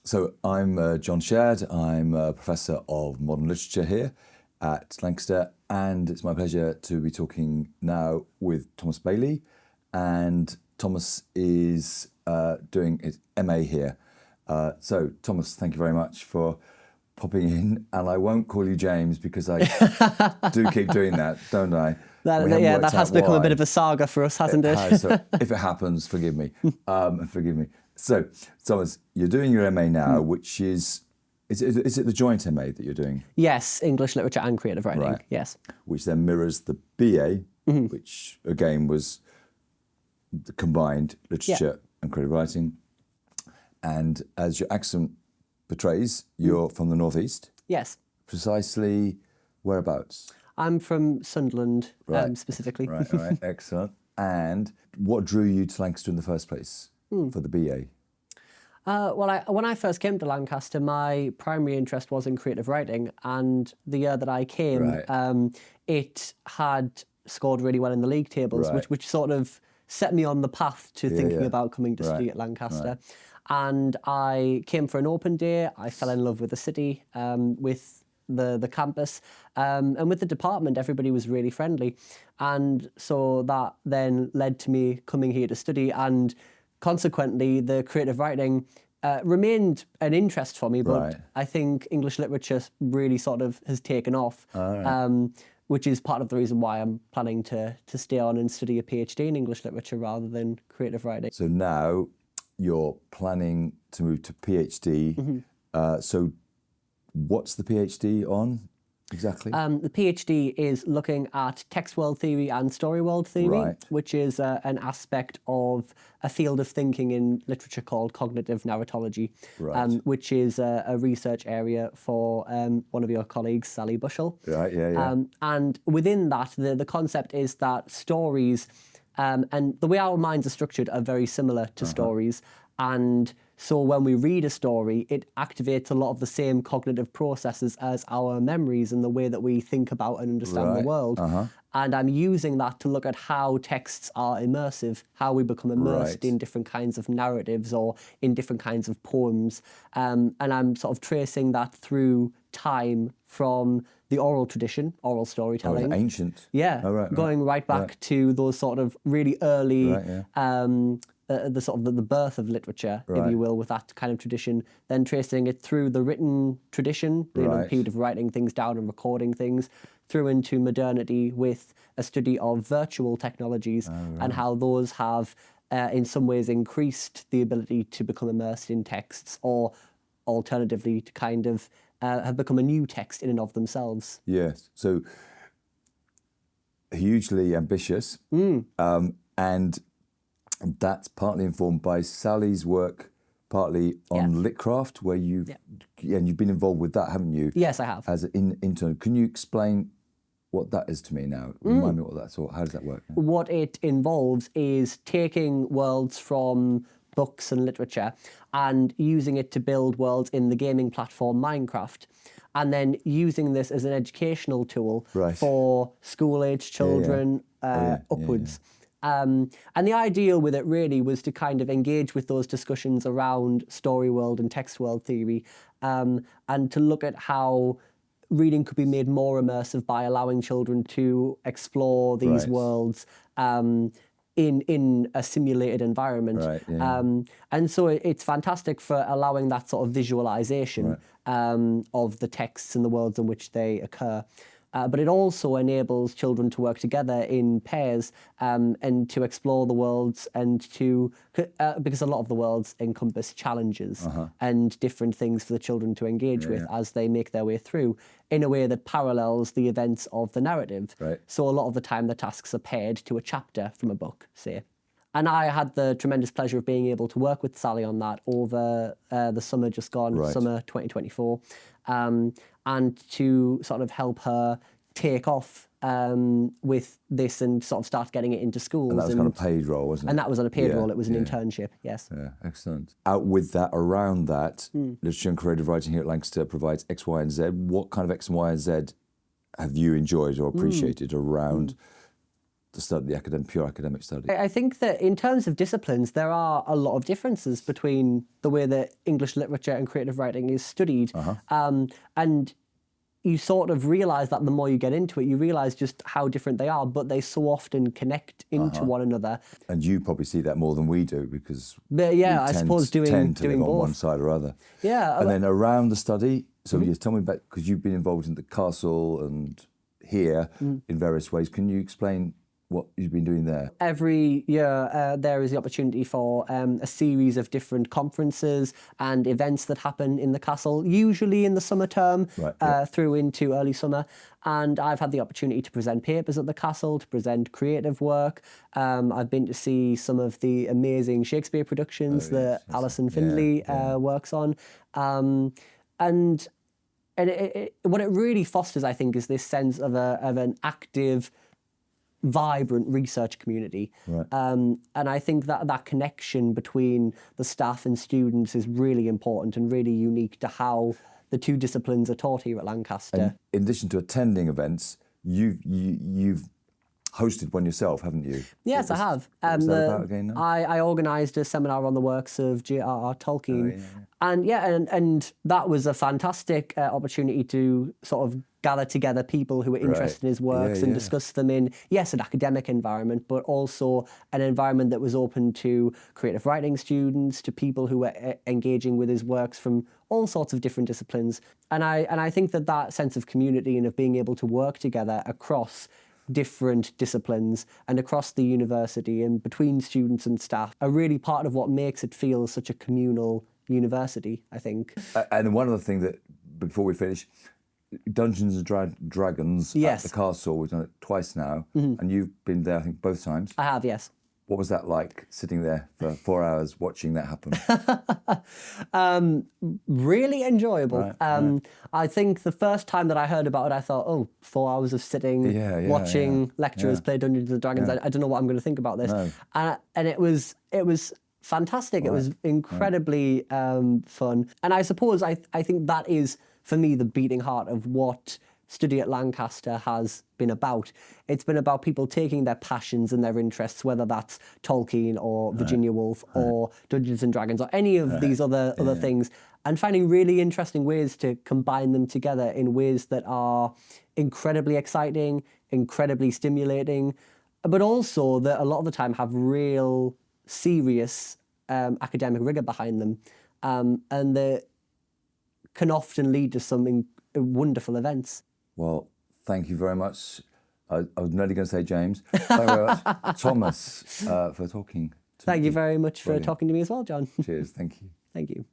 So I'm John Schad. I'm a Professor of Modern Literature here at Lancaster, and it's my pleasure to be talking now with Thomas Bailey. And Thomas is doing his MA here. So Thomas, thank you very much for popping in. And I won't call you James because I do keep doing that, don't I? That has become a bit of a saga for us, hasn't it? Has, so if it happens, forgive me. Forgive me. So, Thomas, you're doing your MA now, which is it the joint MA that you're doing? Yes, English literature and creative writing, right. Yes. Which then mirrors the BA, which again was the combined literature and creative writing. And as your accent portrays, you're from the Northeast? Yes. Precisely whereabouts? I'm from Sunderland, specifically. Right, excellent. And what drew you to Lancaster in the first place for the BA? When I first came to Lancaster, my primary interest was in creative writing, and the year that I came, it had scored really well in the league tables, which sort of set me on the path to thinking about coming to study at Lancaster. And I came for an open day. I fell in love with the city, with the campus, and with the department. Everybody was really friendly, and so that then led to me coming here to study, and consequently the creative writing remained an interest for me, but I think English literature really sort of has taken off, which is part of the reason why I'm planning to stay on and study a PhD in English literature rather than creative writing. So now you're planning to move to PhD. So what's the PhD on exactly? The PhD is looking at text world theory and story world theory, which is an aspect of a field of thinking in literature called cognitive narratology, which is a research area for one of your colleagues, Sally Bushell. And within that, the concept is that stories, and the way our minds are structured, are very similar to stories. And so when we read a story, it activates a lot of the same cognitive processes as our memories and the way that we think about and understand the world. And I'm using that to look at how texts are immersive, how we become immersed in different kinds of narratives or in different kinds of poems. And I'm sort of tracing that through time from the oral tradition, oral storytelling. Ancient. Yeah, going right back to those sort of really early, the sort of the birth of literature, if you will, with that kind of tradition, then tracing it through the written tradition, the period of writing things down and recording things, through into modernity with a study of virtual technologies and how those have in some ways increased the ability to become immersed in texts, or alternatively to kind of have become a new text in and of themselves. Yes, so hugely ambitious, and that's partly informed by Sally's work, partly on Litcraft, where you've been involved with that, haven't you? Yes, I have. As an intern. Can you explain what that is to me now? Remind me what that's all. How does that work? What it involves is taking worlds from books and literature and using it to build worlds in the gaming platform Minecraft, and then using this as an educational tool for school-age children upwards. And the ideal with it really was to kind of engage with those discussions around story world and text world theory, and to look at how reading could be made more immersive by allowing children to explore these worlds in a simulated environment. And so it's fantastic for allowing that sort of visualization of the texts and the worlds in which they occur. But it also enables children to work together in pairs and to explore the worlds, and to because a lot of the worlds encompass challenges and different things for the children to engage with as they make their way through, in a way that parallels the events of the narrative. So a lot of the time the tasks are paired to a chapter from a book, say. And I had the tremendous pleasure of being able to work with Sally on that over the summer just gone, summer 2024, and to sort of help her take off with this and sort of start getting it into schools. And that was kind of a paid role, wasn't it? And that was on a paid role. It was an internship, yes. Yeah, excellent. Out with that, around that, literature and creative writing here at Lancaster provides X, Y, and Z. What kind of X and Y and Z have you enjoyed or appreciated around the pure academic study? I think that in terms of disciplines, there are a lot of differences between the way that English literature and creative writing is studied. And you sort of realise that the more you get into it, you realise just how different they are, but they so often connect into one another. And you probably see that more than we do, because I suppose tend to live doing on both. one side or other. Yeah. And then around the study, so yes, tell me about, because you've been involved in the castle and here in various ways. Can you explain what you've been doing there? Every year there is the opportunity for a series of different conferences and events that happen in the castle, usually in the summer term, through into early summer. And I've had the opportunity to present papers at the castle, to present creative work. I've been to see some of the amazing Shakespeare productions that Alison Findlay works on. And what it really fosters, I think, is this sense of an active, vibrant research community. And I think that connection between the staff and students is really important and really unique to how the two disciplines are taught here at Lancaster. And in addition to attending events, you've hosted one yourself, haven't you? Yes, I have. What's that about again now? I organised a seminar on the works of J.R.R. Tolkien. And that was a fantastic opportunity to sort of gather together people who were interested in his works and discuss them in, yes, an academic environment, but also an environment that was open to creative writing students, to people who were engaging with his works from all sorts of different disciplines. And I think that sense of community and of being able to work together across different disciplines and across the university and between students and staff are really part of what makes it feel such a communal university, I think. And one other thing that, before we finish, Dungeons and Dragons at the castle, we've done it twice now, and you've been there, I think, both times. I have, yes. What was that like, sitting there for 4 hours watching that happen? Really enjoyable. I think the first time that I heard about it, I thought, 4 hours of sitting, watching lecturers play Dungeons and Dragons. I don't know what I'm going to think about this. No. And it was fantastic. It was incredibly fun. And I suppose I think that is, for me, the beating heart of what study at Lancaster has been about. It's been about people taking their passions and their interests, whether that's Tolkien or Virginia Woolf or Dungeons and Dragons or any of these other things, and finding really interesting ways to combine them together in ways that are incredibly exciting, incredibly stimulating, but also that a lot of the time have real serious academic rigour behind them, and that can often lead to some wonderful events. Well, thank you very much. I was nearly going to say James. Thank you very much, Thomas, for talking to me. Thank you very much for talking to me as well, John. Cheers. Thank you. Thank you.